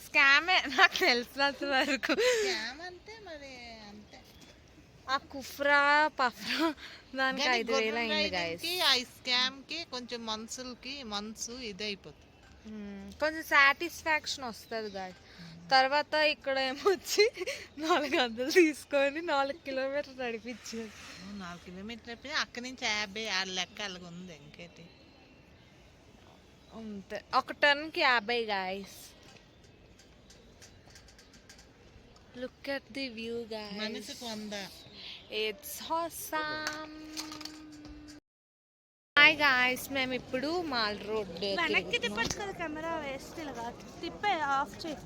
స్కామే నాకు తెలిసినంత వరకు. స్కామ్ అంటే మరి అంతే. ఆ కుఫ్రా పఫ్రా దానికి 5,000 అయింది గైస్. ఆ స్కామ్ కి కొంచెం మనసు ఇదైపోతుంది, కొంచెం సాటిస్ఫాక్షన్ వస్తుంది గైస్. తర్వాత ఇక్కడ ఏమొచ్చి 400 తీసుకొని 4 కిలోమీటర్లు నడిపించారు. 4 కిలోమీటర్లు అక్కడి నుంచి 50 ఆ లెక్క అలాగ ఉంది. ఇంకేంటి అంతే, ఒక టన్కి 50 guys. Look at the view guys. మనిషికి 100. It's awesome. హాయ్ గాయ్స్, మేము ఇప్పుడు మాల్ రోడ్ వెనక్కి తిప్పచ్చు కదా కెమెరా, వేస్ట్ ఇలా తిప్పే ఆఫ్ చేయి.